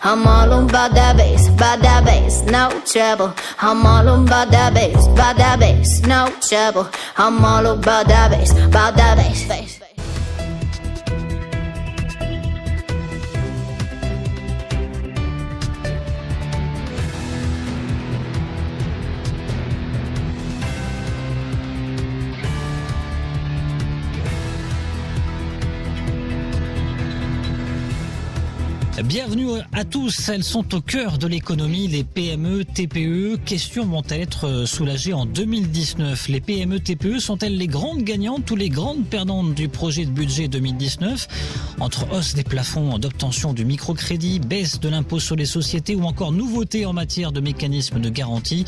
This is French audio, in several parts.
I'm all about that bass, no trouble. I'm all about that bass, no trouble. I'm all about that bass. Bienvenue à tous, elles sont au cœur de l'économie, les PME, TPE. Questions vont-elles être soulagées en 2019 ? Les PME, TPE sont-elles les grandes gagnantes ou les grandes perdantes du projet de budget 2019 ? Entre hausse des plafonds d'obtention du microcrédit, baisse de l'impôt sur les sociétés ou encore nouveautés en matière de mécanismes de garantie,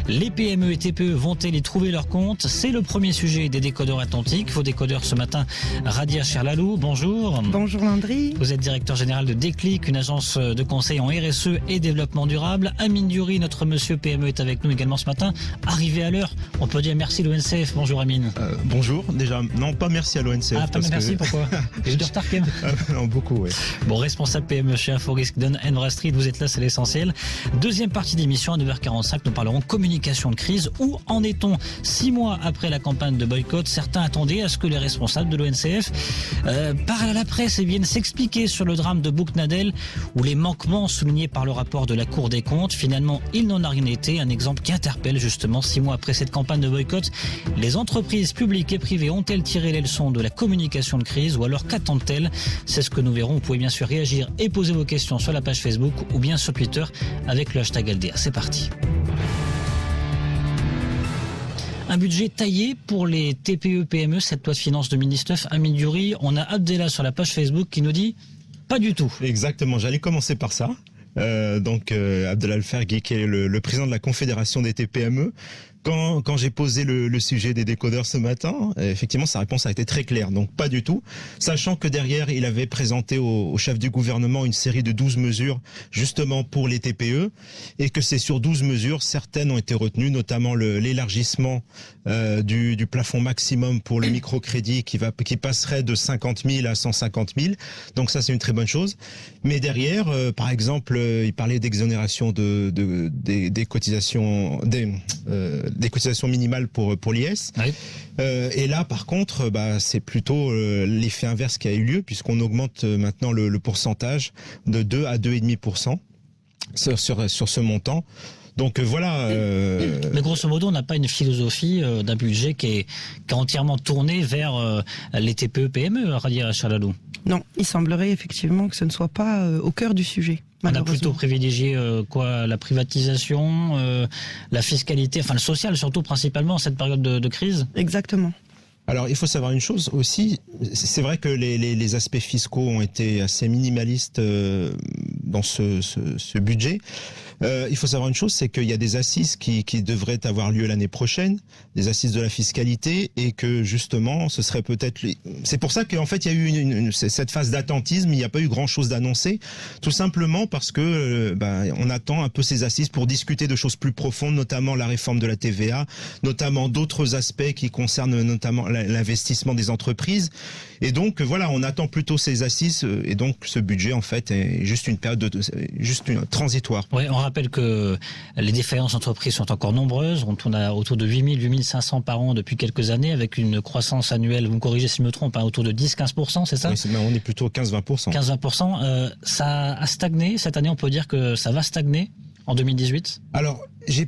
les PME et TPE vont-elles y trouver leur compte ? C'est le premier sujet des décodeurs atlantiques. Vos décodeurs ce matin, Radia Cherlalou, bonjour. Bonjour Landry. Vous êtes directeur général de Déclic, une agence de conseil en RSE et développement durable. Amine Diouri, notre monsieur PME, est avec nous également ce matin. Arrivé à l'heure, on peut dire merci à l'ONCF. Bonjour Amine. Bonjour, déjà, non pas merci à l'ONCF. Ah, pas merci, pourquoi ? J'ai de retard quand même. Non, beaucoup, oui. Bon, responsable PME chez Inforisk, Dun & Bradstreet, vous êtes là, c'est l'essentiel. Deuxième partie d'émission, à 9h45, nous parlerons communication de crise. Où en est-on 6 mois après la campagne de boycott ? Certains attendaient à ce que les responsables de l'ONCF parlent à la presse et viennent s'expliquer sur le drame de Bouknadel ou les manquements soulignés par le rapport de la Cour des comptes. Finalement, il n'en a rien été. Un exemple qui interpelle justement 6 mois après cette campagne de boycott. Les entreprises publiques et privées ont-elles tiré les leçons de la communication de crise ou alors qu'attendent-elles ? C'est ce que nous verrons. Vous pouvez bien sûr réagir et poser vos questions sur la page Facebook ou bien sur Twitter avec le hashtag LDA. C'est parti. Un budget taillé pour les TPE-PME, cette loi de finances 2019. Amine Diouri, on a Abdella sur la page Facebook qui nous dit pas du tout. Exactement, j'allais commencer par ça. Abdel Al-Ferghi, qui est le président de la Confédération des TPME, quand j'ai posé le sujet des décodeurs ce matin, effectivement sa réponse a été très claire, donc pas du tout, sachant que derrière il avait présenté au chef du gouvernement une série de 12 mesures justement pour les TPE, et que c'est sur 12 mesures, certaines ont été retenues, notamment l'élargissement du plafond maximum pour le microcrédit qui passerait de 50 000 à 150 000, donc ça c'est une très bonne chose. Mais derrière, par exemple, il parlait d'exonération des cotisations des cotisations minimales pour l'IS. Oui. Et là, par contre, c'est plutôt l'effet inverse qui a eu lieu, puisqu'on augmente maintenant le pourcentage de 2 à 2,5% sur ce montant. Donc voilà. Mais grosso modo, on n'a pas une philosophie d'un budget qui est entièrement tourné vers les TPE-PME, Radia Cherlalou. Non, il semblerait effectivement que ce ne soit pas au cœur du sujet. On a plutôt privilégié la privatisation, la fiscalité, enfin le social surtout principalement en cette période de crise. Exactement. Alors il faut savoir une chose aussi, c'est vrai que les aspects fiscaux ont été assez minimalistes dans ce budget. Il faut savoir une chose, c'est qu'il y a des assises qui devraient avoir lieu l'année prochaine, des assises de la fiscalité, et que justement, ce serait peut-être... C'est pour ça qu'en fait, il y a eu cette phase d'attentisme, il n'y a pas eu grand-chose d'annoncé, tout simplement parce que on attend un peu ces assises pour discuter de choses plus profondes, notamment la réforme de la TVA, notamment d'autres aspects qui concernent notamment l'investissement des entreprises. Et donc, voilà, on attend plutôt ces assises, et donc ce budget, en fait, est juste une période transitoire. Oui, on rappelle que les défaillances d'entreprises sont encore nombreuses. On tourne à autour de 8 500 par an depuis quelques années, avec une croissance annuelle, vous me corrigez si je me trompe, autour de 10-15%, c'est ça ? Oui, on est plutôt 15-20%. 15-20%. Ça a stagné. Cette année, on peut dire que ça va stagner en 2018 ? Alors, je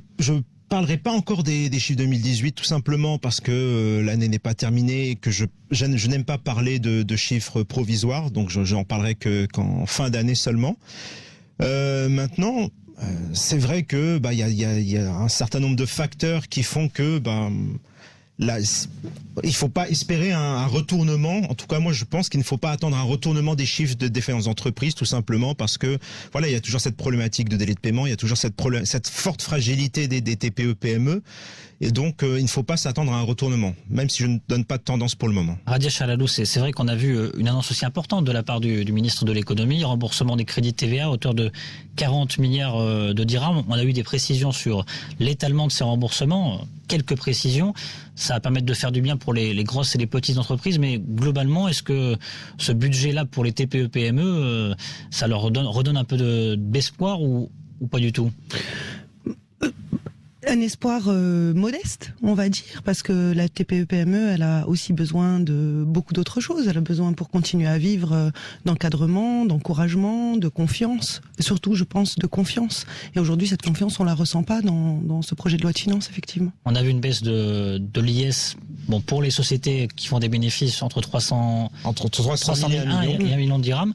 parlerai pas encore des chiffres 2018, tout simplement parce que l'année n'est pas terminée et que je n'aime pas parler de chiffres provisoires, donc j'en parlerai qu'en fin d'année seulement. Maintenant, c'est vrai que y a un certain nombre de facteurs qui font que là, il faut pas espérer un retournement. En tout cas, moi, je pense qu'il ne faut pas attendre un retournement des chiffres de défaillance d'entreprise, tout simplement parce que voilà, il y a toujours cette problématique de délai de paiement, il y a toujours cette forte fragilité des TPE-PME. Et donc, il ne faut pas s'attendre à un retournement, même si je ne donne pas de tendance pour le moment. Radia Cherlalou, c'est vrai qu'on a vu une annonce aussi importante de la part du ministre de l'économie, remboursement des crédits de TVA à hauteur de 40 milliards de dirhams. On a eu des précisions sur l'étalement de ces remboursements, quelques précisions. ça va permettre de faire du bien pour les grosses et les petites entreprises, mais globalement, est-ce que ce budget-là pour les TPE-PME, ça leur redonne un peu d'espoir ou pas du tout? Un espoir modeste, on va dire, parce que la TPE-PME, elle a aussi besoin de beaucoup d'autres choses. Elle a besoin pour continuer à vivre d'encadrement, d'encouragement, de confiance. Et surtout, je pense, de confiance. Et aujourd'hui, cette confiance, on la ressent pas dans ce projet de loi de finances, effectivement. On a vu une baisse de l'IS, bon, pour les sociétés qui font des bénéfices entre 300 000 et 1 million de dirhams.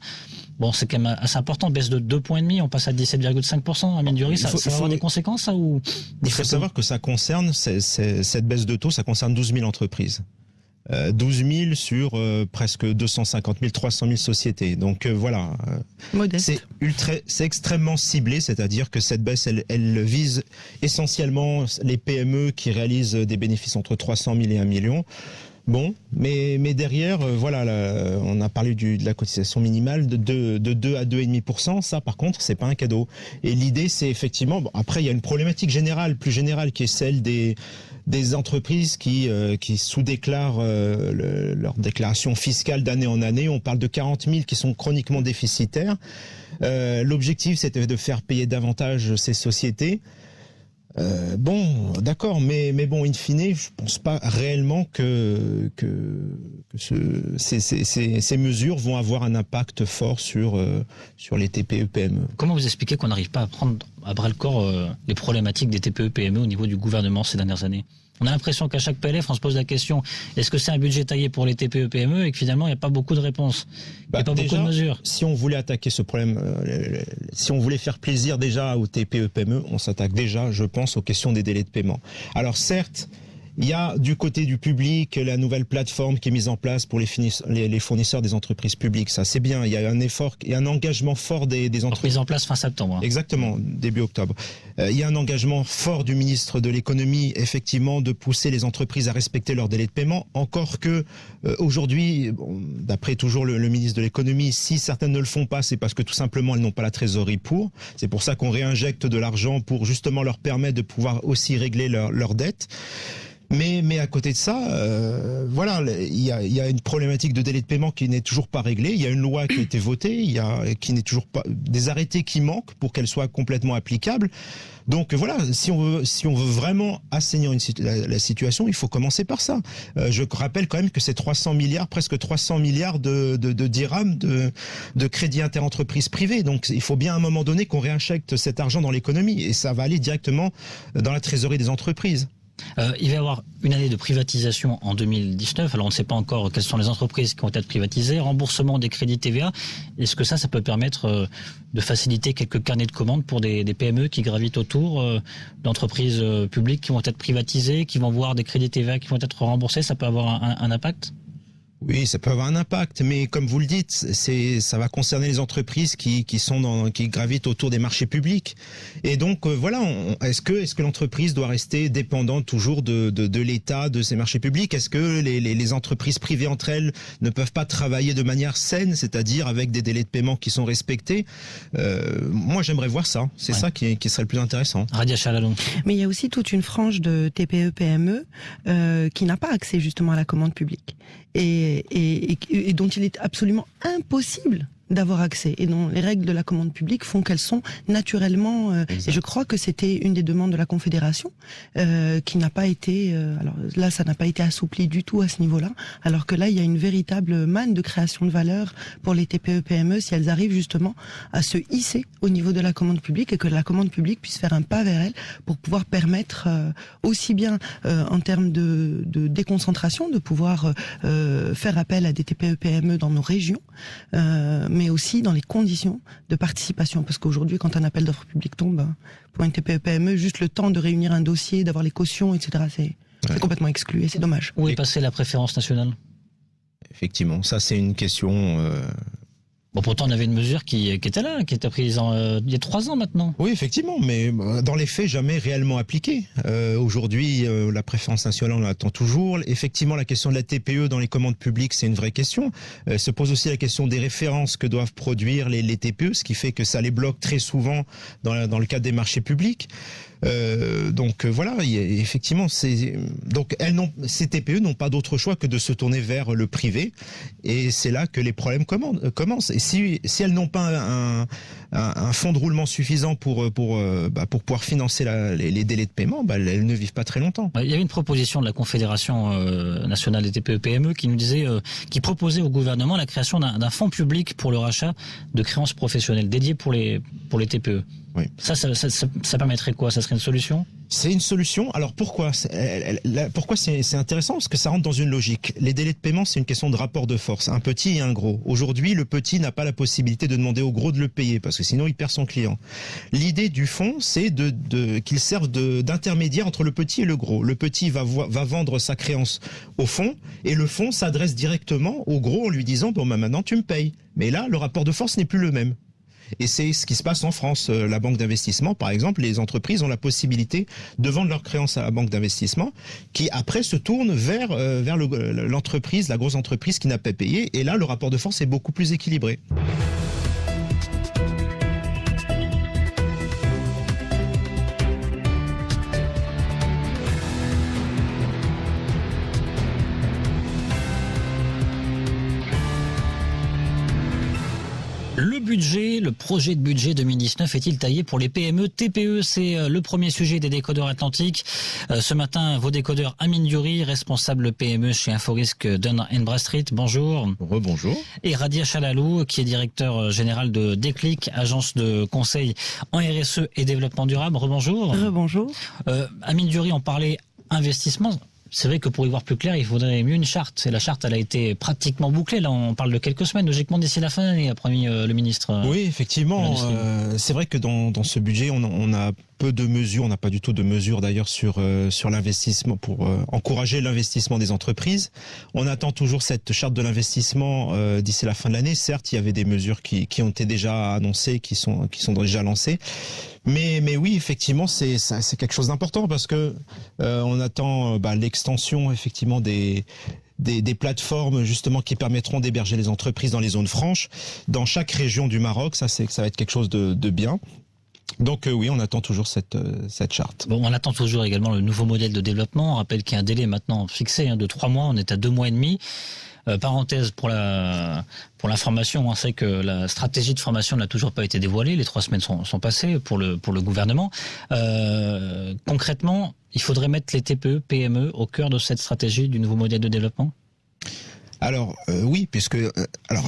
Bon, c'est quand même assez important, baisse de 2,5 points, on passe à 17,5%, à mine du riz, ça va avoir des conséquences, ça, ou? Il faut savoir que ça concerne, cette baisse de taux, ça concerne 12 000 entreprises. 12 000 sur presque 250 000, 300 000 sociétés. Donc voilà. Modeste. C'est extrêmement ciblé, c'est-à-dire que cette baisse, elle vise essentiellement les PME qui réalisent des bénéfices entre 300 000 et 1 million. Bon, mais derrière, voilà, on a parlé de la cotisation minimale de 2 à 2,5%. Ça, par contre, c'est pas un cadeau. Et l'idée, c'est effectivement, bon, après, il y a une problématique plus générale, qui est celle des entreprises qui sous-déclarent leur déclaration fiscale d'année en année. On parle de 40 000 qui sont chroniquement déficitaires. L'objectif, c'était de faire payer davantage ces sociétés. Bon, d'accord, mais bon, in fine, je pense pas réellement que ces mesures vont avoir un impact fort sur les TPE-PME. Comment vous expliquez qu'on n'arrive pas à prendre à bras le corps les problématiques des TPE-PME au niveau du gouvernement ces dernières années? On a l'impression qu'à chaque PLF, on se pose la question, est-ce que c'est un budget taillé pour les TPE-PME, et que finalement, il n'y a pas beaucoup de réponses, il n'y a pas beaucoup de mesures. Si on voulait attaquer ce problème, si on voulait faire plaisir déjà aux TPE-PME, on s'attaque déjà, je pense, aux questions des délais de paiement. Alors certes, il y a du côté du public la nouvelle plateforme qui est mise en place pour les fournisseurs des entreprises publiques. Ça, c'est bien. Il y a un effort, il y a un engagement fort des entreprises. Mise en place fin septembre. Exactement, début octobre. Il y a un engagement fort du ministre de l'économie, effectivement, de pousser les entreprises à respecter leurs délais de paiement. Encore que aujourd'hui, bon, d'après toujours le ministre de l'économie, si certaines ne le font pas, c'est parce que tout simplement elles n'ont pas la trésorerie pour. C'est pour ça qu'on réinjecte de l'argent pour justement leur permettre de pouvoir aussi régler leurs dettes. Mais à côté de ça, voilà, il y a une problématique de délai de paiement qui n'est toujours pas réglée. Il y a une loi qui a été votée, qui n'est toujours pas, des arrêtés qui manquent pour qu'elle soit complètement applicable. Donc voilà, si on veut vraiment assainir la situation, il faut commencer par ça. Je rappelle quand même que c'est 300 milliards, presque 300 milliards de dirhams de crédits interentreprises privées. Donc il faut bien à un moment donné qu'on réinjecte cet argent dans l'économie, et ça va aller directement dans la trésorerie des entreprises. Il va y avoir une année de privatisation en 2019. Alors on ne sait pas encore quelles sont les entreprises qui vont être privatisées. Remboursement des crédits TVA. Est-ce que ça peut permettre de faciliter quelques carnets de commandes pour des PME qui gravitent autour d'entreprises publiques qui vont être privatisées, qui vont voir des crédits TVA qui vont être remboursés? Ça peut avoir un impact? Oui, ça peut avoir un impact, mais comme vous le dites, ça va concerner les entreprises qui gravitent autour des marchés publics. Et donc voilà, est-ce que l'entreprise doit rester dépendante toujours de l'État, de ces marchés publics? Est-ce que les entreprises privées entre elles ne peuvent pas travailler de manière saine, c'est-à-dire avec des délais de paiement qui sont respectés? Moi, j'aimerais voir ça. C'est ça qui serait le plus intéressant. Radia Chalalon. Mais il y a aussi toute une frange de TPE-PME qui n'a pas accès justement à la commande publique. Et dont il est absolument impossible d'avoir accès, et dont les règles de la commande publique font qu'elles sont naturellement et je crois que c'était une des demandes de la Confédération qui n'a pas été alors là ça n'a pas été assoupli du tout à ce niveau-là, alors que là il y a une véritable manne de création de valeur pour les TPE-PME si elles arrivent justement à se hisser au niveau de la commande publique, et que la commande publique puisse faire un pas vers elles pour pouvoir permettre aussi bien en termes de déconcentration, de pouvoir faire appel à des TPE-PME dans nos régions, mais aussi dans les conditions de participation. Parce qu'aujourd'hui, quand un appel d'offres public tombe, pour une TPE-PME, juste le temps de réunir un dossier, d'avoir les cautions, etc., c'est complètement exclu, et c'est dommage. Où est passée la préférence nationale? Effectivement, ça c'est une question Bon, pourtant, on avait une mesure qui était là, qui était prise il y a 3 ans maintenant. Oui, effectivement, mais dans les faits, jamais réellement appliquée. Aujourd'hui, la préférence nationale, on l'attend toujours. Effectivement, la question de la TPE dans les commandes publiques, c'est une vraie question. Se pose aussi la question des références que doivent produire les TPE, ce qui fait que ça les bloque très souvent dans le cadre des marchés publics. Donc voilà, effectivement, ces TPE n'ont pas d'autre choix que de se tourner vers le privé, et c'est là que les problèmes commencent. Et si elles n'ont pas un fonds de roulement suffisant pour pouvoir financer les délais de paiement, elles ne vivent pas très longtemps. Il y avait une proposition de la Confédération nationale des TPE-PME qui nous disait, qui proposait au gouvernement la création d'un fonds public pour le rachat de créances professionnelles dédié pour les TPE. Oui. Ça permettrait quoi? Ça serait une solution? C'est une solution. Alors pourquoi c'est intéressant? Parce que ça rentre dans une logique. Les délais de paiement, c'est une question de rapport de force, un petit et un gros. Aujourd'hui, le petit n'a pas la possibilité de demander au gros de le payer, parce que sinon il perd son client. L'idée du fonds, c'est qu'il serve d'intermédiaire entre le petit et le gros. Le petit va vendre sa créance au fonds, et le fonds s'adresse directement au gros en lui disant maintenant tu me payes. Mais là, le rapport de force n'est plus le même. Et c'est ce qui se passe en France. La banque d'investissement, par exemple, les entreprises ont la possibilité de vendre leurs créances à la banque d'investissement, qui après se tourne vers l'entreprise, la grosse entreprise qui n'a pas payé. Et là, le rapport de force est beaucoup plus équilibré. Le projet de budget 2019 est-il taillé pour les PME, TPE? C'est le premier sujet des décodeurs Atlantiques. Ce matin, vos décodeurs Amine Diouri, responsable PME chez Inforisk Dun & Bradstreet. Bonjour. Rebonjour. Et Radia Chalalou, qui est directeur général de Déclic, agence de conseil en RSE et développement durable. Rebonjour. Rebonjour. Amine Diouri, on parlait investissement. C'est vrai que pour y voir plus clair, il faudrait mieux une charte. Et la charte, elle a été pratiquement bouclée. Là, on parle de quelques semaines, logiquement d'ici la fin de l'année, a promis le ministre. Oui, effectivement. C'est vrai que dans ce budget, on a peu de mesures, on n'a pas du tout de mesures d'ailleurs sur l'investissement pour encourager l'investissement des entreprises. On attend toujours cette charte de l'investissement d'ici la fin de l'année. Certes, il y avait des mesures qui ont été déjà annoncées, qui sont déjà lancées. Mais oui, effectivement, c'est quelque chose d'important parce que on attend l'extension effectivement des plateformes justement qui permettront d'héberger les entreprises dans les zones franches dans chaque région du Maroc. Ça va être quelque chose de bien. Donc oui, on attend toujours cette charte. Bon, on attend toujours également le nouveau modèle de développement. On rappelle qu'il y a un délai maintenant fixé de 3 mois. On est à 2 mois et demi. Parenthèse pour l'information, on sait que la stratégie de formation n'a toujours pas été dévoilée. Les 3 semaines sont passées pour le gouvernement. Concrètement, il faudrait mettre les TPE, PME au cœur de cette stratégie du nouveau modèle de développement. Alors oui, puisque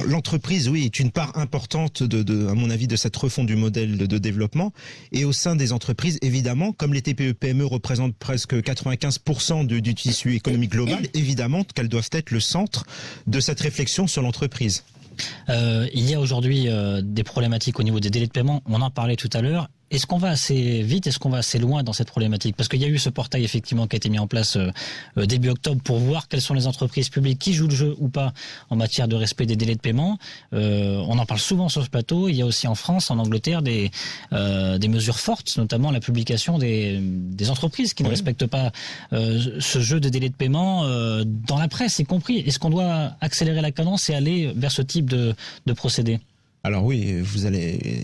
l'entreprise, oui, est une part importante à mon avis, de cette refonte du modèle de développement. Et au sein des entreprises, évidemment, comme les TPE-PME représentent presque 95% du tissu économique global, évidemment qu'elles doivent être le centre de cette réflexion sur l'entreprise. Il y a aujourd'hui des problématiques au niveau des délais de paiement. On en parlait tout à l'heure. Est-ce qu'on va assez vite? Est-ce qu'on va assez loin dans cette problématique? Parce qu'il y a eu ce portail effectivement qui a été mis en place début octobre pour voir quelles sont les entreprises publiques qui jouent le jeu ou pas en matière de respect des délais de paiement. On en parle souvent sur ce plateau. Il y a aussi en France, en Angleterre, des mesures fortes, notamment la publication des entreprises qui ne respectent pas ce jeu de délais de paiement dans la presse y compris. Est-ce qu'on doit accélérer la cadence et aller vers ce type de procédé? Alors oui,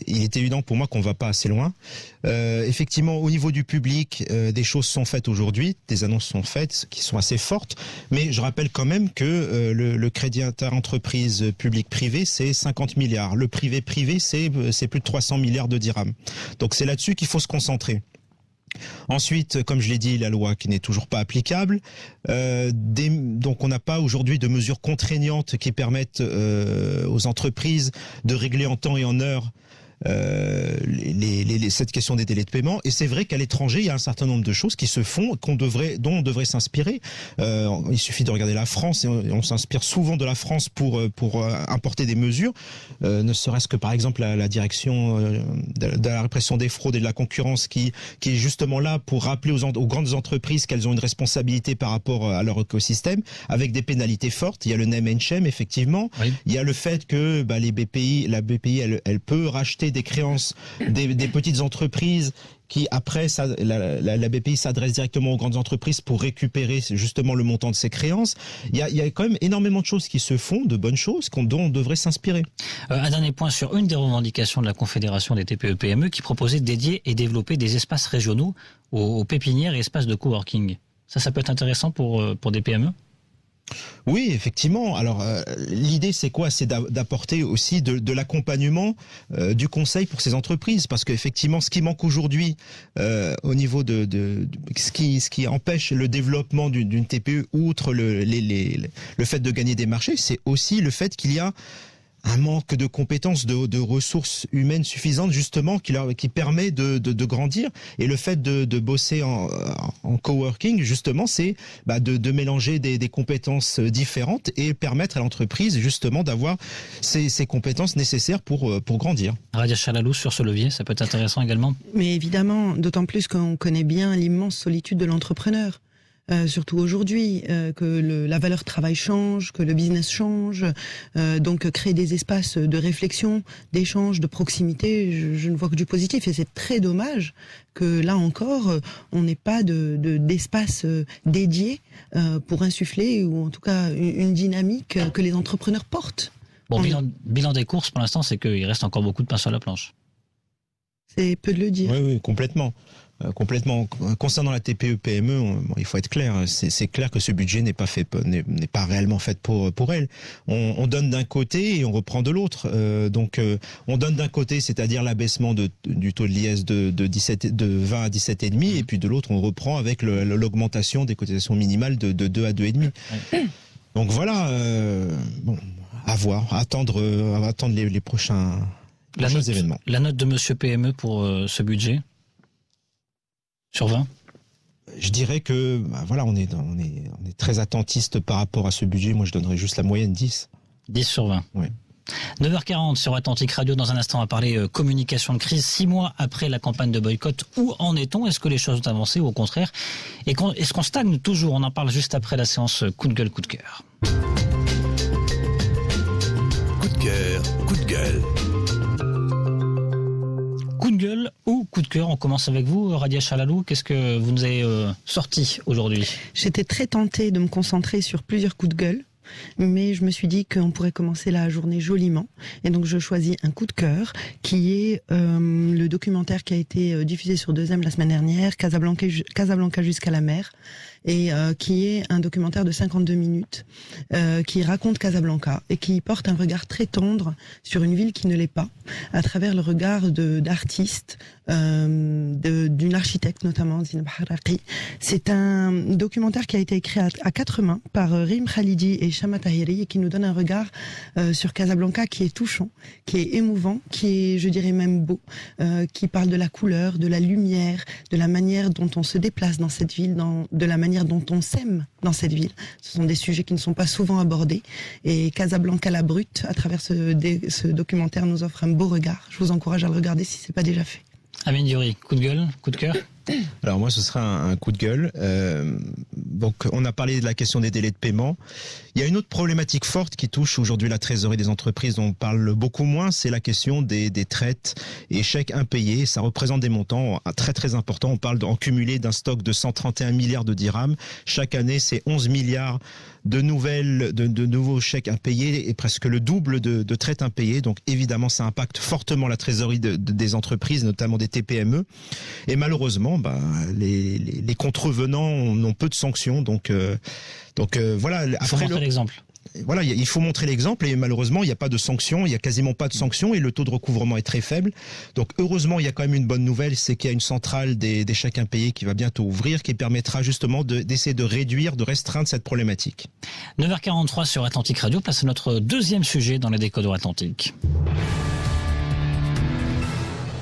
il est évident pour moi qu'on va pas assez loin. Effectivement, au niveau du public, des choses sont faites aujourd'hui, des annonces sont faites qui sont assez fortes, mais je rappelle quand même que le crédit inter-entreprise public-privé, c'est 50 milliards. Le privé-privé, c'est plus de 300 milliards de dirhams. Donc c'est là-dessus qu'il faut se concentrer. Ensuite, comme je l'ai dit, la loi qui n'est toujours pas applicable. Donc on n'a pas aujourd'hui de mesures contraignantes qui permettent aux entreprises de régler en temps et en heure les cette question des délais de paiement. Et c'est vrai qu'à l'étranger, il y a un certain nombre de choses qui se font, dont on devrait s'inspirer. Il suffit de regarder la France, et on s'inspire souvent de la France pour importer des mesures, ne serait-ce que par exemple la direction de la répression des fraudes et de la concurrence qui est justement là pour rappeler aux grandes entreprises qu'elles ont une responsabilité par rapport à leur écosystème, avec des pénalités fortes. Il y a le name and shame, effectivement. Oui. Il y a le fait que la BPI, elle peut racheter des créances des petites entreprises qui après la BPI s'adresse directement aux grandes entreprises pour récupérer justement le montant de ces créances. Il y a quand même énormément de choses qui se font, de bonnes choses dont on devrait s'inspirer. Un dernier point sur une des revendications de la Confédération des TPE-PME qui proposait de dédier et développer des espaces régionaux aux pépinières et espaces de coworking. Ça peut être intéressant pour des PME ? Oui, effectivement. Alors, l'idée, c'est quoi? C'est d'apporter aussi de l'accompagnement, du conseil pour ces entreprises. Parce qu'effectivement, ce qui manque aujourd'hui au niveau de ce qui empêche le développement d'une TPE, outre le fait de gagner des marchés, c'est aussi le fait qu'il y a un manque de compétences, de ressources humaines suffisantes, justement, qui permet de grandir. Et le fait de bosser en coworking, justement, c'est de mélanger des compétences différentes et permettre à l'entreprise, justement, d'avoir ces compétences nécessaires pour grandir. Radia Chalalou, sur ce levier, ça peut être intéressant également. Mais évidemment, d'autant plus qu'on connaît bien l'immense solitude de l'entrepreneur. Surtout aujourd'hui, que la valeur travail change, que le business change, donc créer des espaces de réflexion, d'échange, de proximité, je ne vois que du positif, et c'est très dommage que là encore, on n'ait pas d'espace dédié pour insuffler, ou en tout cas une dynamique que les entrepreneurs portent. Bon, bilan des courses pour l'instant, c'est qu'il reste encore beaucoup de pain sur la planche. C'est peu de le dire. Oui, complètement. Concernant la TPE-PME, il faut être clair. C'est clair que ce budget n'est pas réellement fait pour elle. On donne d'un côté et on reprend de l'autre. Donc, on donne d'un côté, c'est-à-dire l'abaissement du taux de l'IS de 20 à 17,5, et puis de l'autre, on reprend avec l'augmentation des cotisations minimales de 2 à 2,5. Donc voilà. À voir, attendre les prochains événements. La note de Monsieur PME pour ce budget sur 20 ? Je dirais que on est très attentiste par rapport à ce budget. Moi, je donnerais juste la moyenne 10. 10 sur 20. Oui. 9h40 sur Atlantique Radio. Dans un instant, on va parler communication de crise. 6 mois après la campagne de boycott, où en est-on? Est-ce que les choses ont avancé ou au contraire? Est-ce qu'on stagne toujours? On en parle juste après la séance coup de gueule, coup de cœur. Coup de cœur, coup de gueule. Coup de gueule ou coup de cœur? On commence avec vous, Radia Chalalou. Qu'est-ce que vous nous avez sorti aujourd'hui? J'étais très tentée de me concentrer sur plusieurs coups de gueule, mais je me suis dit qu'on pourrait commencer la journée joliment. Et donc je choisis un coup de cœur qui est le documentaire qui a été diffusé sur 2M la semaine dernière, Casablanca jusqu'à la mer, et qui est un documentaire de 52 minutes qui raconte Casablanca et qui porte un regard très tendre sur une ville qui ne l'est pas, à travers le regard d'artistes, d'une architecte notamment, Zineb Harraqi. C'est un documentaire qui a été écrit à 4 mains par Rim Khalidi et Shama Tahiri, et qui nous donne un regard sur Casablanca qui est touchant, qui est émouvant, qui est, je dirais même beau, qui parle de la couleur, de la lumière, de la manière dont on se déplace dans cette ville, de la manière dont on s'aime dans cette ville. Ce sont des sujets qui ne sont pas souvent abordés, et Casablanca la brute, à travers ce documentaire, nous offre un beau regard. Je vous encourage à le regarder si c'est pas déjà fait. Amine Diori, coup de gueule, coup de cœur? Alors moi, ce sera un coup de gueule. Donc, on a parlé de la question des délais de paiement. Il y a une autre problématique forte qui touche aujourd'hui la trésorerie des entreprises, dont on parle beaucoup moins, c'est la question des traites et chèques impayés. Ça représente des montants très très importants. On parle en cumulé d'un stock de 131 milliards de dirhams. Chaque année, c'est 11 milliards de nouveaux chèques impayés et presque le double de traites impayées. Donc évidemment, ça impacte fortement la trésorerie des entreprises, notamment des TPME. Et malheureusement, les contrevenants n'ont peu de sanctions. Donc voilà. Il faut montrer l'exemple. Voilà, il faut montrer l'exemple, et malheureusement, il n'y a pas de sanctions, il n'y a quasiment pas de sanctions, et le taux de recouvrement est très faible. Donc heureusement, il y a quand même une bonne nouvelle, c'est qu'il y a une centrale des chèques impayés qui va bientôt ouvrir, qui permettra justement d'essayer de réduire, de restreindre cette problématique. 9h43 sur Atlantique Radio, place à notre deuxième sujet dans les décodeurs Atlantique.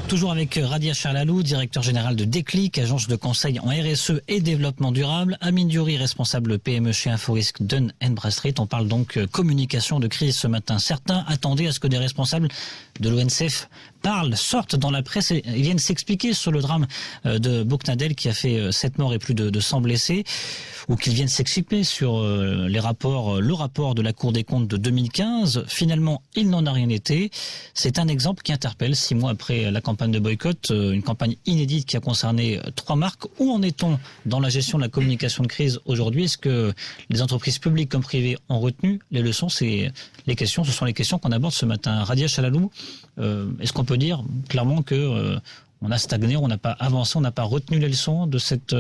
Toujours avec Radia Charlalou, directeur général de Déclic, agence de conseil en RSE et développement durable. Amine Diouri, responsable PME chez Inforisque Dun & Bradstreet. On parle donc communication de crise ce matin. Certains attendaient à ce que des responsables de l'ONCF sortent dans la presse et viennent s'expliquer sur le drame de Bouknadel qui a fait 7 morts et plus de 100 blessés, ou qu'ils viennent s'expliquer sur le rapport de la Cour des comptes de 2015. Finalement, il n'en a rien été. C'est un exemple qui interpelle 6 mois après la campagne de boycott, une campagne inédite qui a concerné 3 marques. Où en est-on dans la gestion de la communication de crise aujourd'hui? Est-ce que les entreprises publiques comme privées ont retenu les leçons? Ce sont les questions qu'on aborde ce matin. Radia Charlalou, est-ce qu'on peut dire clairement que on a stagné, on n'a pas avancé, on n'a pas retenu les leçons de cette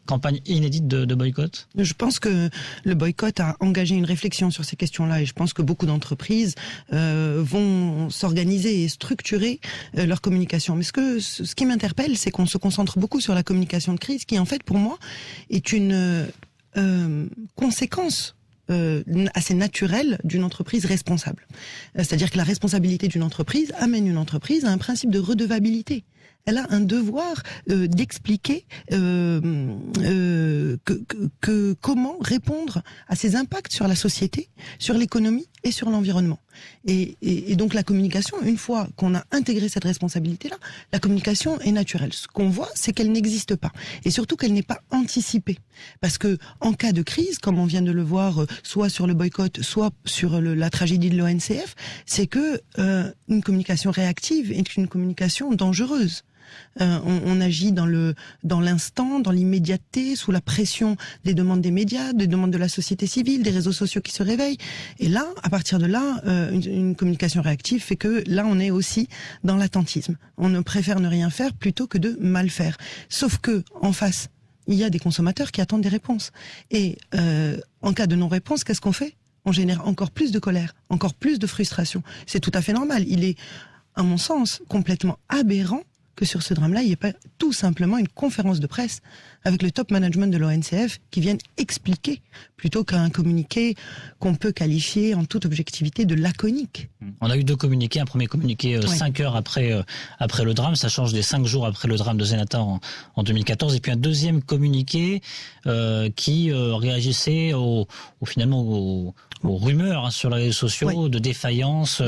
campagne inédite de boycott? Je pense que le boycott a engagé une réflexion sur ces questions-là et je pense que beaucoup d'entreprises vont s'organiser et structurer leur communication. Mais ce qui m'interpelle, c'est qu'on se concentre beaucoup sur la communication de crise qui, en fait, pour moi, est une conséquence assez naturelle d'une entreprise responsable. C'est-à-dire que la responsabilité d'une entreprise amène une entreprise à un principe de redevabilité. Elle a un devoir d'expliquer comment répondre à ses impacts sur la société, sur l'économie et sur l'environnement. Et donc la communication, une fois qu'on a intégré cette responsabilité-là, la communication est naturelle. Ce qu'on voit, c'est qu'elle n'existe pas. Et surtout qu'elle n'est pas anticipée. Parce que en cas de crise, comme on vient de le voir, soit sur le boycott, soit sur la tragédie de l'ONCF, c'est que une communication réactive est une communication dangereuse. On agit dans l'instant, dans l'immédiateté, sous la pression des demandes des médias, des demandes de la société civile, des réseaux sociaux qui se réveillent. Et là, à partir de là, une communication réactive fait que là, on est aussi dans l'attentisme. On ne préfère ne rien faire plutôt que de mal faire. Sauf que en face, il y a des consommateurs qui attendent des réponses. Et en cas de non-réponse, qu'est-ce qu'on fait? On génère encore plus de colère, encore plus de frustration. C'est tout à fait normal. Il est, à mon sens, complètement aberrant que sur ce drame-là, il n'y ait pas tout simplement une conférence de presse avec le top management de l'ONCF qui vienne expliquer, plutôt qu'un communiqué qu'on peut qualifier en toute objectivité de laconique. On a eu 2 communiqués, un premier communiqué 5 heures après le drame, ça change des 5 jours après le drame de Zenata en 2014, et puis un deuxième communiqué qui réagissait finalement aux rumeurs sur les réseaux sociaux de défaillance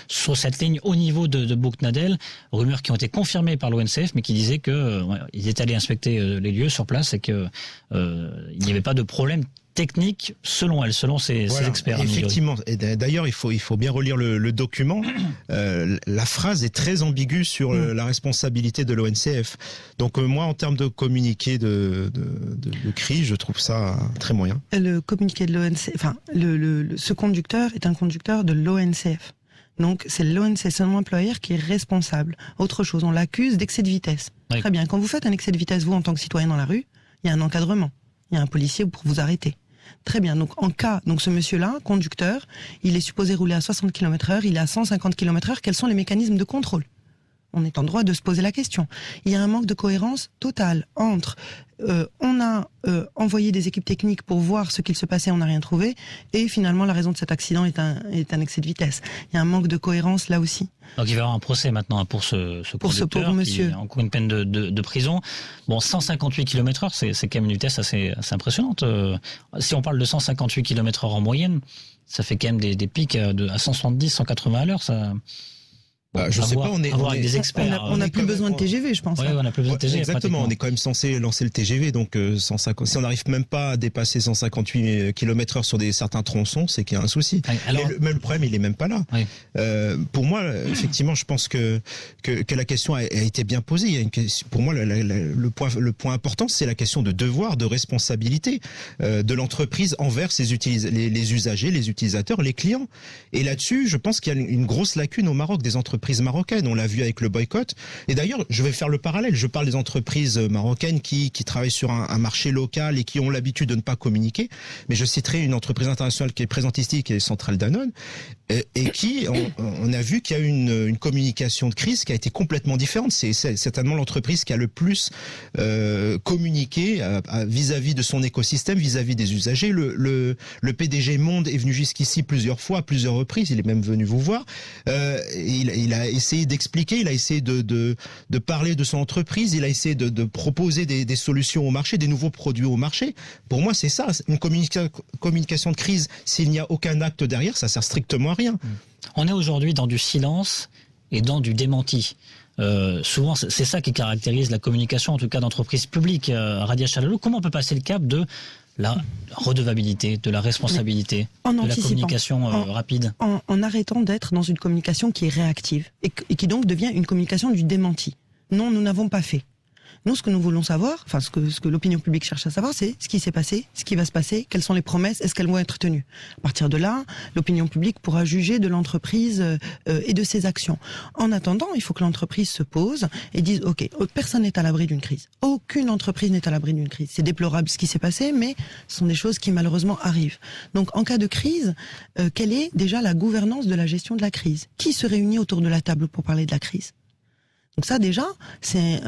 sur cette ligne au niveau de Bouknadel, rumeurs qui ont été confirmées par l'ONCF, mais qui disaient que ils étaient allés inspecter les lieux sur place et que il n'y avait pas de problème technique selon ces experts. Effectivement. Et d'ailleurs, il faut bien relire le document. La phrase est très ambiguë sur la responsabilité de l'ONCF. Donc moi, en termes de communiqué de crise, je trouve ça très moyen. Le communiqué de l'ONCF, ce conducteur est un conducteur de l'ONCF. Donc c'est l'ONCF, son employeur qui est responsable. Autre chose, on l'accuse d'excès de vitesse. Oui. Très bien. Quand vous faites un excès de vitesse, vous, en tant que citoyen dans la rue, il y a un encadrement. Il y a un policier pour vous arrêter. Très bien. Donc, ce monsieur-là, conducteur, il est supposé rouler à 60 km/h, il est à 150 km/h. Quels sont les mécanismes de contrôle? On est en droit de se poser la question. Il y a un manque de cohérence totale entre on a envoyé des équipes techniques pour voir ce qu'il se passait, on n'a rien trouvé, et finalement la raison de cet accident est un excès de vitesse. Il y a un manque de cohérence là aussi. Donc il va y avoir un procès maintenant pour ce conducteur monsieur. Qui a encore une peine de prison. Bon, 158 km/h, c'est quand même une vitesse assez impressionnante. Si on parle de 158 km/h en moyenne, ça fait quand même des pics à 170, 180 à l'heure, ça... je sais pas, on est avec des experts. On n'a plus besoin de TGV, je pense. Oui, on n'a plus besoin de TGV. Exactement, on est quand même censé lancer le TGV, donc 150. Si on n'arrive même pas à dépasser 158 km/h sur certains tronçons, c'est qu'il y a un souci. Alors, mais le problème, il est même pas là. Oui. Pour moi, effectivement, je pense que la question a été bien posée. Il y a pour moi, le point important, c'est la question de devoir, de responsabilité de l'entreprise envers les usagers, les utilisateurs, les clients. Et là-dessus, je pense qu'il y a une grosse lacune au Maroc des entreprises marocaines. On l'a vu avec le boycott. Et d'ailleurs, je vais faire le parallèle. Je parle des entreprises marocaines qui travaillent sur un marché local et qui ont l'habitude de ne pas communiquer. Mais je citerai une entreprise internationale qui est présente ici, qui est Centrale Danone, et qui, on a vu qu'il y a eu une communication de crise qui a été complètement différente. C'est certainement l'entreprise qui a le plus communiqué vis-à-vis de son écosystème, vis-à-vis des usagers. Le PDG Monde est venu jusqu'ici plusieurs fois, à plusieurs reprises. Il est même venu vous voir. Il il a essayé d'expliquer, il a essayé de parler de son entreprise, il a essayé de proposer des solutions au marché, des nouveaux produits au marché. Pour moi, c'est ça, une communication de crise. S'il n'y a aucun acte derrière, ça sert strictement à rien. On est aujourd'hui dans du silence et dans du démenti. Souvent, c'est ça qui caractérise la communication, en tout cas d'entreprises publiques. Radia Chalalou, comment on peut passer le cap de la redevabilité, de la responsabilité, de la communication rapide? En arrêtant d'être dans une communication qui est réactive et qui donc devient une communication du démenti. Non, nous n'avons pas fait. Nous, ce que nous voulons savoir, enfin ce que l'opinion publique cherche à savoir, c'est ce qui s'est passé, ce qui va se passer, quelles sont les promesses, est-ce qu'elles vont être tenues. À partir de là, l'opinion publique pourra juger de l'entreprise et de ses actions. En attendant, il faut que l'entreprise se pose et dise, ok, personne n'est à l'abri d'une crise. Aucune entreprise n'est à l'abri d'une crise. C'est déplorable ce qui s'est passé, mais ce sont des choses qui malheureusement arrivent. Donc, en cas de crise, quelle est déjà la gouvernance de la gestion de la crise? Qui se réunit autour de la table pour parler de la crise? Donc ça déjà, c'est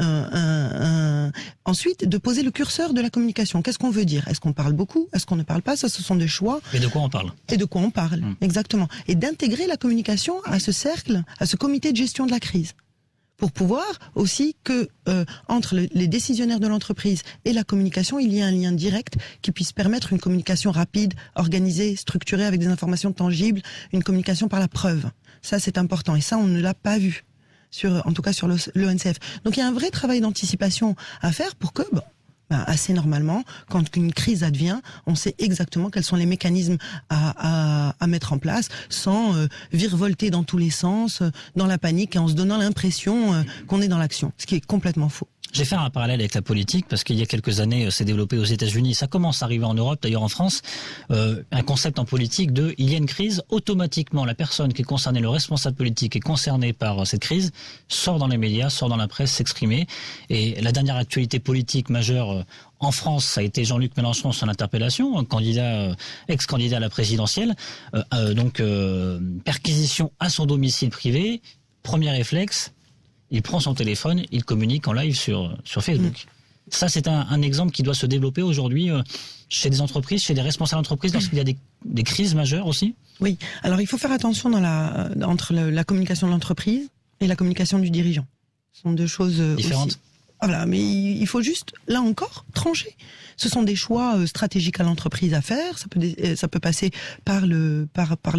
ensuite de poser le curseur de la communication. Qu'est-ce qu'on veut dire? Est-ce qu'on parle beaucoup? Est-ce qu'on ne parle pas? Ça, ce sont des choix. Et de quoi on parle? Et de quoi on parle, exactement. Et d'intégrer la communication à ce cercle, à ce comité de gestion de la crise. Pour pouvoir aussi que entre les décisionnaires de l'entreprise et la communication, il y ait un lien direct qui puisse permettre une communication rapide, organisée, structurée avec des informations tangibles, une communication par la preuve. Ça, c'est important. Et ça, on ne l'a pas vu. En tout cas sur l'ONCF. Donc il y a un vrai travail d'anticipation à faire pour que, assez normalement, quand une crise advient, on sait exactement quels sont les mécanismes à mettre en place, sans virevolter dans tous les sens, dans la panique et en se donnant l'impression qu'on est dans l'action, ce qui est complètement faux. Je vais faire un parallèle avec la politique parce qu'il y a quelques années, c'est développé aux États-Unis. Ça commence à arriver en Europe, d'ailleurs en France. Un concept en politique il y a une crise, automatiquement la personne qui est concernée, le responsable politique est concerné par cette crise, sort dans les médias, sort dans la presse, s'exprimer. Et la dernière actualité politique majeure en France, ça a été Jean-Luc Mélenchon, son interpellation, ex-candidat à la présidentielle. Perquisition à son domicile privé. Premier réflexe. Il prend son téléphone, il communique en live sur Facebook. Ça, c'est un exemple qui doit se développer aujourd'hui chez des entreprises, chez des responsables d'entreprise, lorsqu'il y a des crises majeures aussi. Oui, alors il faut faire attention entre la communication de l'entreprise et la communication du dirigeant. Ce sont deux choses différentes. Aussi. Voilà, mais il faut juste, là encore, trancher. Ce sont des choix stratégiques à l'entreprise à faire. Ça peut passer par le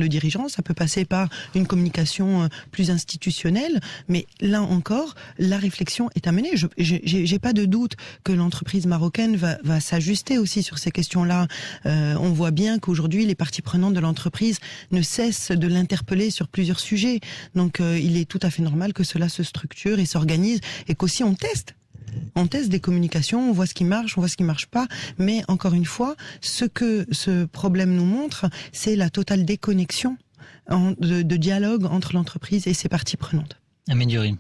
dirigeant, ça peut passer par une communication plus institutionnelle. Mais là encore, la réflexion est à mener. J'ai pas de doute que l'entreprise marocaine va s'ajuster aussi sur ces questions-là. On voit bien qu'aujourd'hui, les parties prenantes de l'entreprise ne cessent de l'interpeller sur plusieurs sujets. Donc, il est tout à fait normal que cela se structure et s'organise et qu'aussi on teste. On teste des communications, on voit ce qui marche, on voit ce qui marche pas, mais encore une fois, ce que ce problème nous montre, c'est la totale déconnexion de dialogue entre l'entreprise et ses parties prenantes. Amin Diouri.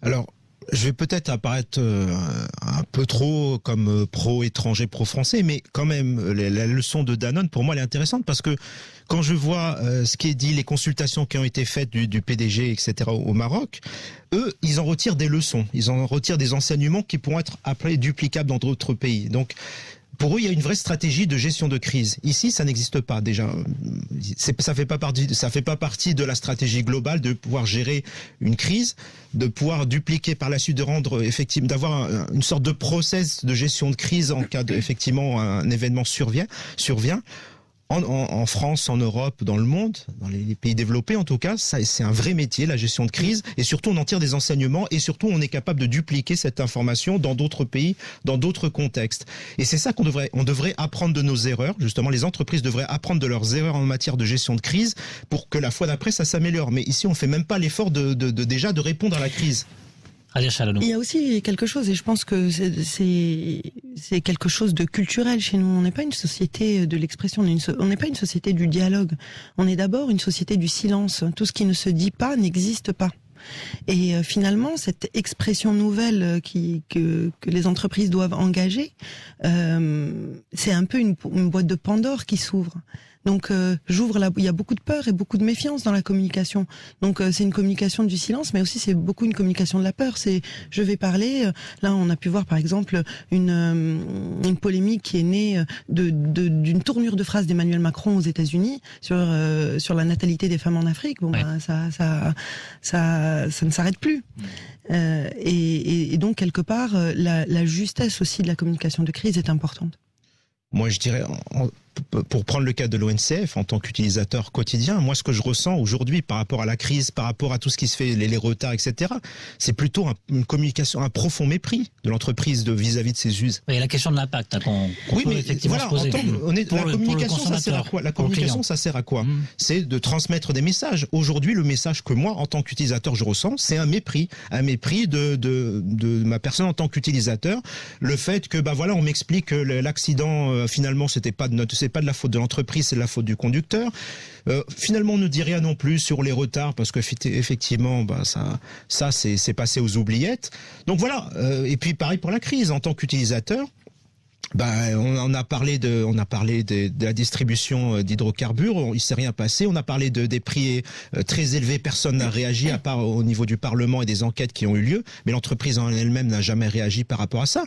Alors, je vais peut-être apparaître un peu trop comme pro-étranger, pro-français, mais quand même, la leçon de Danone, pour moi, elle est intéressante parce que quand je vois ce qui est dit, les consultations qui ont été faites du PDG, etc. au Maroc, eux, ils en retirent des leçons, ils en retirent des enseignements qui pourront être après duplicables dans d'autres pays. Donc, pour eux, il y a une vraie stratégie de gestion de crise. Ici, ça n'existe pas déjà. Ça fait pas partie de la stratégie globale de pouvoir gérer une crise, de pouvoir dupliquer par la suite, de rendre effectivement, d'avoir une sorte de process de gestion de crise en cas effectivement un événement survient. En France, en Europe, dans le monde, dans les pays développés en tout cas, c'est un vrai métier, la gestion de crise, et surtout on en tire des enseignements, et surtout on est capable de dupliquer cette information dans d'autres pays, dans d'autres contextes. Et c'est ça qu'on devrait apprendre de nos erreurs, justement les entreprises devraient apprendre de leurs erreurs en matière de gestion de crise, pour que la fois d'après ça s'améliore. Mais ici on fait même pas l'effort déjà de répondre à la crise. Il y a aussi quelque chose, et je pense que c'est quelque chose de culturel chez nous. On n'est pas une société de l'expression, on n'est pas une société du dialogue. On est d'abord une société du silence. Tout ce qui ne se dit pas n'existe pas. Et finalement, cette expression nouvelle que les entreprises doivent engager, c'est un peu une boîte de Pandore qui s'ouvre. Donc il y a beaucoup de peur et beaucoup de méfiance dans la communication. Donc c'est une communication du silence, mais aussi c'est beaucoup une communication de la peur. C'est je vais parler. Là, on a pu voir par exemple une polémique qui est née d'une tournure de phrase d'Emmanuel Macron aux États-Unis sur la natalité des femmes en Afrique. Bon, ouais. Ça ne s'arrête plus. Et donc quelque part, la justesse aussi de la communication de crise est importante. Moi, je dirais, pour prendre le cas de l'ONCF, en tant qu'utilisateur quotidien, moi, ce que je ressens aujourd'hui par rapport à la crise, par rapport à tout ce qui se fait, les retards, etc., c'est plutôt une communication, un profond mépris de l'entreprise vis-à-vis de ses us. Et la question de l'impact qu'on oui, peut mais effectivement voilà, se poser. La communication, ça sert à quoi? La communication, ça sert à quoi? C'est de transmettre des messages. Aujourd'hui, le message que moi, en tant qu'utilisateur, je ressens, c'est un mépris de ma personne en tant qu'utilisateur. Le fait que, voilà, on m'explique que l'accident, finalement, c'est pas de la faute de l'entreprise, c'est de la faute du conducteur. Finalement, on ne dit rien non plus sur les retards parce que effectivement, ça c'est passé aux oubliettes. Donc voilà. Et puis pareil pour la crise en tant qu'utilisateur. On a parlé de la distribution d'hydrocarbures, il s'est rien passé. On a parlé des prix très élevés, personne n'a réagi à part au niveau du Parlement et des enquêtes qui ont eu lieu, mais l'entreprise en elle-même n'a jamais réagi par rapport à ça.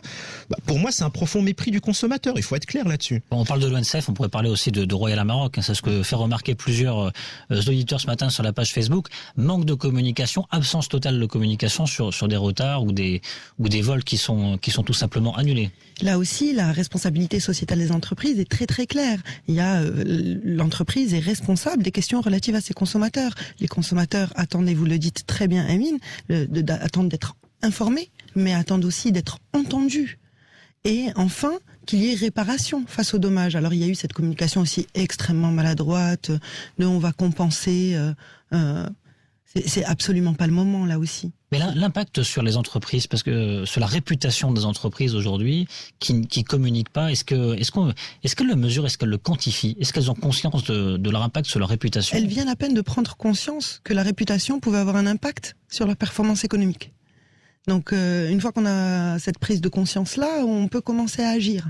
Pour moi, c'est un profond mépris du consommateur, il faut être clair là-dessus. On parle de l'ONCF, on pourrait parler aussi de Royal Maroc, c'est ce que fait remarquer plusieurs auditeurs ce matin sur la page Facebook. Manque de communication, absence totale de communication sur des retards ou des vols qui sont tout simplement annulés. Là aussi, la responsabilité sociétale des entreprises est très très claire. L'entreprise est responsable des questions relatives à ses consommateurs. Les consommateurs attendent, et vous le dites très bien, Amine, attendent d'être informés, mais attendent aussi d'être entendus. Et enfin, qu'il y ait réparation face aux dommages. Alors il y a eu cette communication aussi extrêmement maladroite, on va compenser. C'est absolument pas le moment là aussi. Mais l'impact sur les entreprises, parce que sur la réputation des entreprises aujourd'hui qui communiquent pas, est-ce qu'elles le mesurent, est-ce qu'elles le quantifient, est-ce qu'elles ont conscience de leur impact sur leur réputation? Elles viennent à peine de prendre conscience que la réputation pouvait avoir un impact sur leur performance économique. Donc une fois qu'on a cette prise de conscience-là, on peut commencer à agir.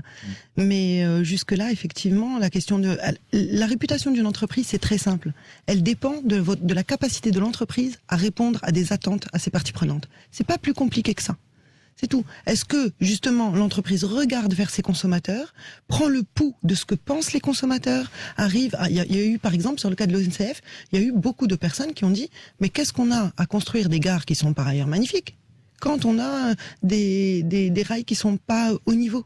Mais jusque-là, effectivement, la réputation d'une entreprise, c'est très simple. Elle dépend de la capacité de l'entreprise à répondre à des attentes à ses parties prenantes. C'est pas plus compliqué que ça. C'est tout. Est-ce que, justement, l'entreprise regarde vers ses consommateurs, prend le pouls de ce que pensent les consommateurs, il y a eu, par exemple, sur le cas de l'ONCF, il y a eu beaucoup de personnes qui ont dit « Mais qu'est-ce qu'on a à construire des gares qui sont par ailleurs magnifiques ?» quand on a des rails qui sont pas au niveau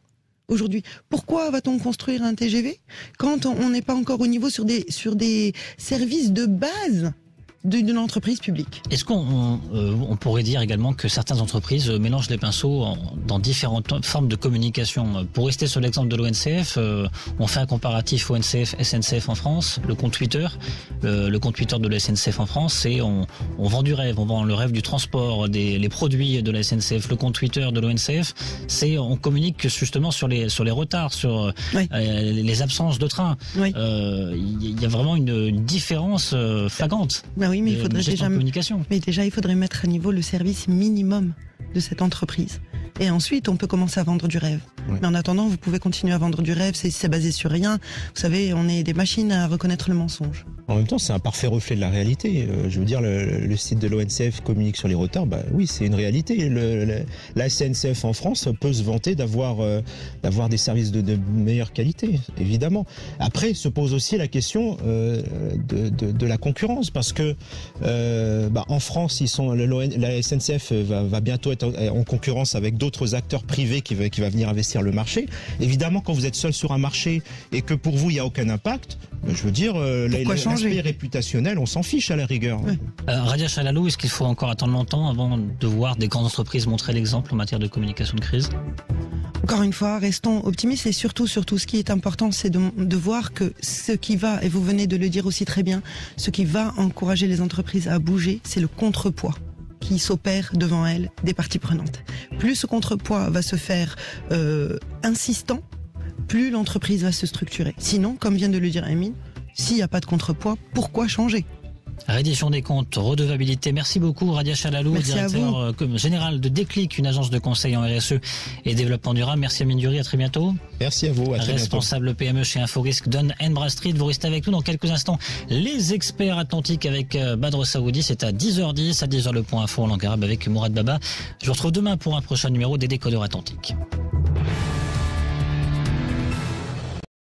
aujourd'hui. Pourquoi va-t-on construire un TGV quand on n'est pas encore au niveau sur des services de base d'une entreprise publique? Est-ce qu'on pourrait dire également que certaines entreprises mélangent les pinceaux dans différentes formes de communication? Pour rester sur l'exemple de l'ONCF, on fait un comparatif ONCF, SNCF en France, le compte Twitter de la SNCF en France, c'est on vend du rêve, on vend le rêve du transport, les produits de la SNCF. Le compte Twitter de l'ONCF, c'est on communique justement sur les retards, sur les absences de train. Oui. Il y a vraiment une différence flagrante. Oui, mais il faudrait déjà il faudrait mettre à niveau le service minimum de cette entreprise. Et ensuite, on peut commencer à vendre du rêve. Ouais. Mais en attendant, vous pouvez continuer à vendre du rêve, c'est basé sur rien. Vous savez, on est des machines à reconnaître le mensonge. En même temps, c'est un parfait reflet de la réalité. Je veux dire, le site de l'ONCF communique sur les retards. Oui, c'est une réalité. La SNCF en France peut se vanter d'avoir des services de meilleure qualité, évidemment. Après, se pose aussi la question de la concurrence, parce que en France, la SNCF va bientôt être en concurrence avec d'autres acteurs privés qui va venir investir le marché. Évidemment, quand vous êtes seul sur un marché et que pour vous, il n'y a aucun impact, je veux dire, l'aspect réputationnel, on s'en fiche à la rigueur. Oui. Radia Chalalou, est-ce qu'il faut encore attendre longtemps avant de voir des grandes entreprises montrer l'exemple en matière de communication de crise? Encore une fois, restons optimistes et surtout, ce qui est important, c'est de voir que ce qui va, et vous venez de le dire aussi très bien, ce qui va encourager les entreprises à bouger, c'est le contrepoids qui s'opère devant elles des parties prenantes. Plus ce contrepoids va se faire insistant, plus l'entreprise va se structurer. Sinon, comme vient de le dire Amine, s'il n'y a pas de contrepoids, pourquoi changer ? Reddition des comptes, redevabilité. Merci beaucoup Radia Chalalou, Merci directeur général de Déclic, une agence de conseil en RSE et développement durable. Merci Amine Dury, à très bientôt. Merci à vous, à très bientôt. Responsable PME chez Inforisk, Dun & Bradstreet. Vous restez avec nous dans quelques instants. Les experts atlantiques avec Badr Saoudi, c'est à 10h10, à 10h le point info en langue arabe avec Mourad Baba. Je vous retrouve demain pour un prochain numéro des Décodeurs Atlantiques.